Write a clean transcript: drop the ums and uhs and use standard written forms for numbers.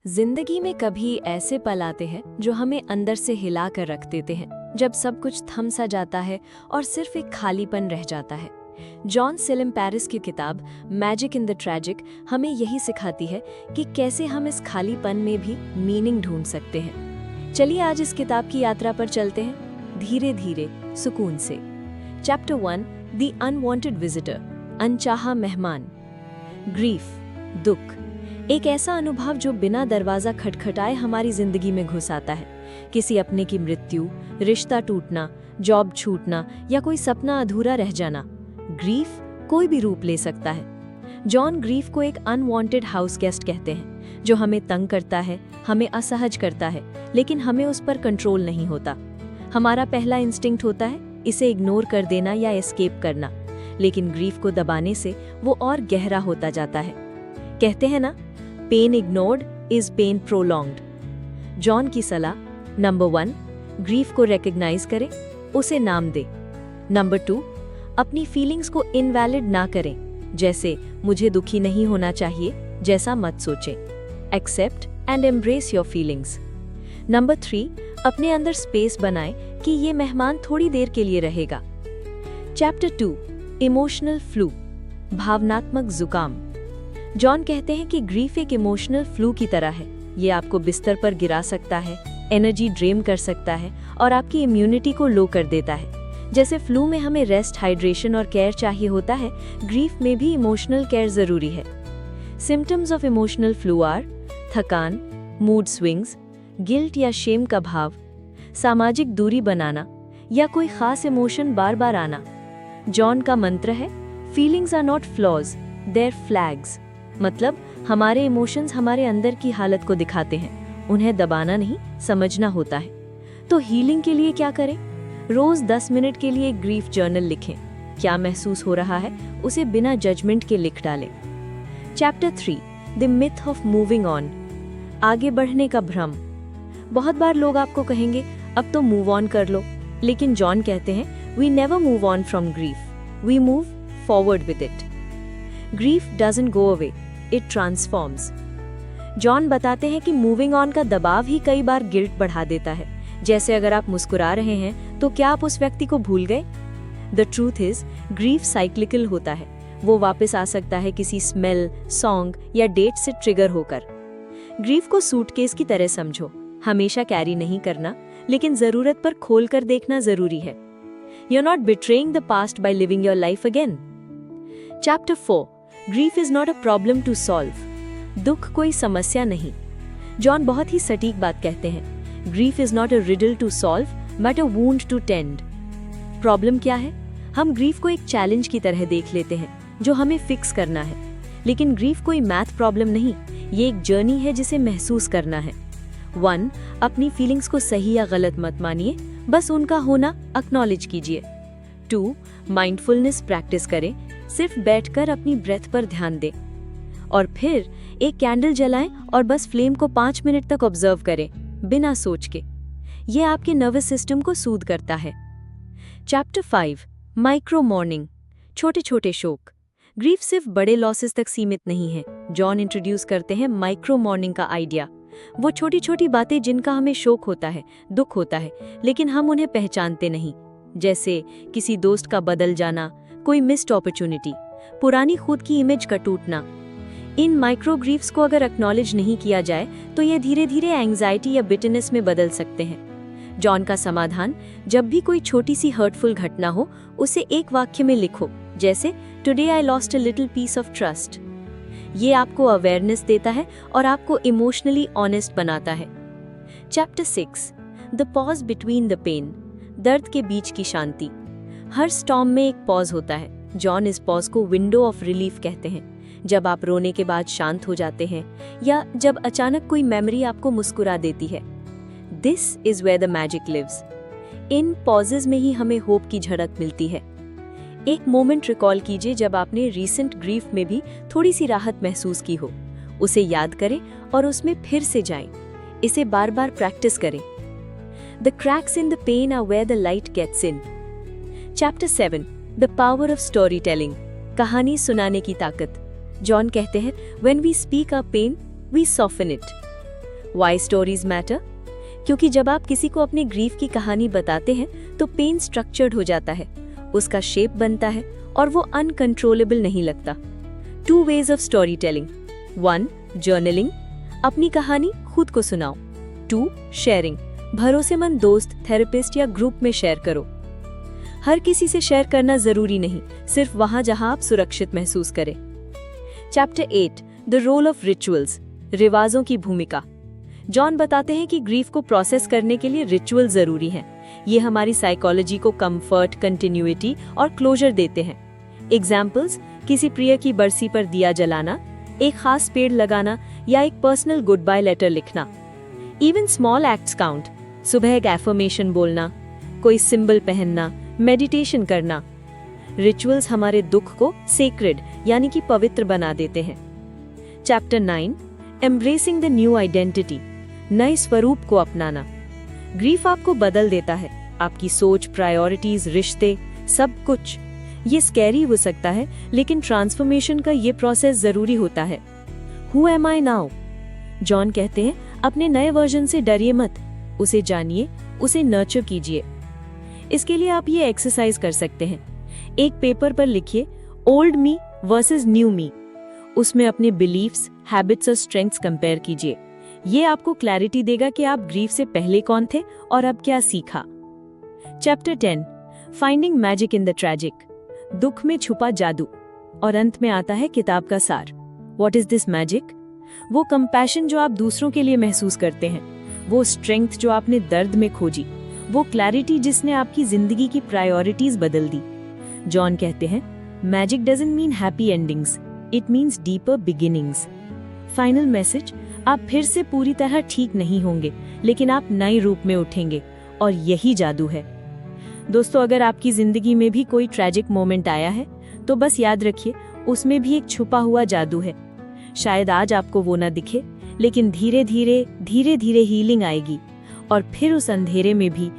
जिंदगी में कभी ऐसे पल आते हैं जो हमें अंदर से हिला कर रख देते हैं, जब सब कुछ थम सा जाता है और सिर्फ एक खालीपन रह जाता है। जॉन सेलिम पेरिस की किताब मैजिक इन द ट्रैजिक हमें यही सिखाती है कि कैसे हम इस खालीपन में भी मीनिंग ढूंढ सकते हैं। चलिए आज इस किताब की यात्रा पर चलते हैं, धीरे धीरे, सुकून से। चैप्टर 1, द अनवांटेड विजिटर, अनचाहा मेहमान। ग्रीफ, दुख, एक ऐसा अनुभव जो बिना दरवाजा खटखटाए हमारी जिंदगी में घुस आता है। किसी अपने की मृत्यु, रिश्ता टूटना, जॉब छूटना या कोई सपना अधूरा रह जाना। ग्रीफ कोई भी रूप ले सकता है। जॉन ग्रीफ को एक अनवांटेड हाउस गेस्ट कहते हैं, जो हमें तंग करता है, हमें असहज करता है, लेकिन हमें उस पर कंट्रोल नहीं होता। हमारा पहला इंस्टिंक्ट होता है इसे इग्नोर कर देना या एस्केप करना, लेकिन ग्रीफ को दबाने से वो और गहरा होता जाता है। कहते हैं ना, pain ignored is pain prolonged. John की सलाह, नंबर 1, ग्रीफ को रिकॉग्नाइज करें, उसे नाम दे। नंबर 2, अपनी फीलिंग्स को इनवैलिड ना करें, जैसे मुझे दुखी नहीं होना चाहिए जैसा मत सोचें। Accept and embrace your feelings. Number 3, अपने अंदर स्पेस बनाएं कि ये मेहमान थोड़ी देर के लिए रहेगा। चैप्टर 2, इमोशनल फ्लू, भावनात्मक जुकाम। जॉन कहते हैं कि ग्रीफ एक इमोशनल फ्लू की तरह है। ये आपको बिस्तर पर गिरा सकता है, एनर्जी ड्रेन कर सकता है और आपकी इम्यूनिटी को लो कर देता है। जैसे फ्लू में हमें रेस्ट, हाइड्रेशन और केयर चाहिए होता है, ग्रीफ में भी इमोशनल केयर जरूरी है। Symptoms of emotional flu are थकान, मूड स्विंग्स, गिल्ट या शेम का भाव, सामाजिक दूरी बनाना या कोई खास इमोशन बार बार आना। जॉन का मंत्र है, feelings are not flaws, they're flags. मतलब हमारे इमोशंस हमारे अंदर की हालत को दिखाते हैं, उन्हें दबाना नहीं, समझना होता है। तो हीलिंग के लिए क्या करें? रोज 10 मिनट के लिए एक ग्रीफ जर्नल लिखें। क्या महसूस हो रहा है उसे बिना जजमेंट के लिख डालें। Chapter 3, the myth of moving on, आगे बढ़ने का भ्रम। बहुत बार लोग आपको कहेंगे अब तो मूव ऑन कर लो, लेकिन जॉन कहते हैं we never move on from grief, we move forward with it. Grief doesn't go away, it transforms. John बताते हैं कि मूविंग ऑन का दबाव ही कई बार गिल्ट बढ़ा देता है। जैसे अगर आप मुस्कुरा रहे हैं तो क्या आप उस व्यक्ति को भूल गए? The truth is, grief cyclical होता है। वो वापस आ सकता है किसी स्मेल, सॉन्ग या डेट से ट्रिगर होकर। ग्रीफ को सूटकेस की तरह समझो, हमेशा कैरी नहीं करना, लेकिन जरूरत पर खोल कर देखना जरूरी है। You are not betraying the past by living your life again. Chapter 4, grief is not a problem to solve, दुख कोई समस्या नहीं। जॉन बहुत ही सटीक बात कहते हैं, grief is not a riddle to solve but a wound to tend. Problem क्या है? हम ग्रीफ को एक चैलेंज की तरह देख लेते हैं जो हमें फिक्स करना है, लेकिन ग्रीफ कोई मैथ प्रॉब्लम नहीं, ये एक जर्नी है जिसे महसूस करना है। 1, अपनी फीलिंग्स को सही या गलत मत मानिए, बस उनका होना एक्नॉलेज कीजिए। 2, माइंडफुलनेस प्रैक्टिस करें, सिर्फ बैठकर अपनी ब्रेथ पर ध्यान दें। और फिर एक कैंडल जलाएं और बस फ्लेम को 5 मिनट तक ऑब्जर्व करें, बिना सोच के। ये आपके नर्वस सिस्टम को सूद करता है। चैप्टर 5, माइक्रो मॉर्निंग, छोटे छोटे शोक। ग्रीफ सिर्फ बड़े लॉसेस तक सीमित नहीं है। जॉन इंट्रोड्यूस करते हैं माइक्रो मॉर्निंग का आइडिया। वो छोटी छोटी बातें जिनका हमें शोक होता है, दुख होता है, लेकिन हम उन्हें पहचानते नहीं। जैसे किसी दोस्त का बदल जाना, कोई मिस्ड अपॉर्चुनिटी, पुरानी खुद की इमेज का टूटना। इन माइक्रो ग्रीफ्स को अगर एक्नॉलेज नहीं किया जाए तो ये धीरे धीरे एंग्जाइटी या बिटरनेस में बदल सकते हैं। जॉन का समाधान, जब भी कोई छोटी सी हर्टफुल घटना हो, उसे एक वाक्य में लिखो, जैसे today I lost a little piece of trust. ये आपको अवेयरनेस देता है और आपको इमोशनली ऑनेस्ट बनाता है। Chapter 6, the pause between the pain, दर्द के बीच की शांति। हर स्टॉर्म में एक पॉज होता है। जॉन इस पॉज को विंडो ऑफ रिलीफ कहते हैं। जब आप रोने के बाद शांत हो जाते हैं या जब अचानक कोई मेमोरी आपको मुस्कुरा देती है। This is where the magic lives. इन पॉजेज में ही हमें होप की झलक मिलती है। एक मोमेंट रिकॉल कीजिए जब आपने रीसेंट ग्रीफ में भी थोड़ी सी राहत महसूस की हो। उसे याद करें और उसमें फिर से जाएं। इसे बार बार प्रैक्टिस करें। The cracks in the pain are where the light gets in. Chapter 7, the power of storytelling, कहानी सुनाने की ताकत। जॉन कहते हैं, when we speak our pain we soften it. Why stories matter? क्योंकि जब आप किसी को अपने ग्रीफ की कहानी बताते हैं तो पेन स्ट्रक्चर्ड हो जाता है, उसका शेप बनता है और वो अनकंट्रोलेबल नहीं लगता। 2 ways of storytelling. 1. जर्नलिंग, अपनी कहानी खुद को सुनाओ। 2. शेयरिंग, भरोसेमंद दोस्त, थेरेपिस्ट या ग्रुप में शेयर करो। हर किसी से शेयर करना जरूरी नहीं, सिर्फ वहां जहां आप सुरक्षित महसूस करें। Chapter 8, the role of rituals, रिवाजों की भूमिका। जॉन बताते हैं कि ग्रीफ को प्रोसेस करने के लिए रिचुअल जरूरी हैं। ये हमारी साइकोलॉजी को कंफर्ट, कंटिन्यूटी और क्लोजर देते हैं। एग्जाम्पल्स, किसी प्रिय की बरसी पर दिया जलाना, एक खास पेड़ लगाना या एक पर्सनल गुड बाय लेटर लिखना। इवन स्मॉल एक्ट्स काउंट, सुबह एक एफर्मेशन बोलना, कोई सिंबल पहनना, मेडिटेशन करना। रिचुअल्स हमारे दुख को सेक्रेड यानी कि पवित्र बना देते हैं। Chapter 9, embracing the new identity, नए स्वरूप को अपनाना। ग्रीफ आपको बदल देता है, आपकी सोच, प्रायोरिटीज, रिश्ते, सब कुछ। ये स्कैरी हो सकता है, लेकिन ट्रांसफॉर्मेशन का ये प्रोसेस जरूरी होता है। Who am I now? John कहते हैं, अपने नए वर्जन से डरिए मत, उसे जानिए, उसे नर्चर कीजिए। इसके लिए आप ये एक्सरसाइज कर सकते हैं। एक पेपर पर लिखिए ओल्ड मी वर्सेस न्यू मी। उसमें अपने बिलीफ्स, हैबिट्स और स्ट्रेंथ्स कंपेयर कीजिए। ये आपको क्लैरिटी देगा कि आप ग्रीफ से पहले कौन थे और अब क्या सीखा। Chapter 10, finding magic in the tragic, दुख में छुपा जादू। और अंत में आता है किताब का सार। What is this magic? वो कंपैशन जो आप दूसरों के लिए महसूस करते हैं, वो स्ट्रेंथ जो आपने दर्द में खोजी, वो क्लैरिटी जिसने आपकी जिंदगी की प्रायोरिटीज बदल दी। जॉन कहते हैं, magic doesn't mean happy endings, it means deeper beginnings. Final message, आप फिर से पूरी तरह ठीक नहीं होंगे, लेकिन आप नए रूप में उठेंगे, और यही जादू है। दोस्तों, अगर आपकी जिंदगी में भी कोई ट्रैजिक मोमेंट आया है, तो बस याद रखिए, उसमें भी एक छुपा हुआ जादू है। शायद आज आपको वो ना दिखे, लेकिन धीरे धीरे हीलिंग आएगी, और फिर उस अंधेरे में भी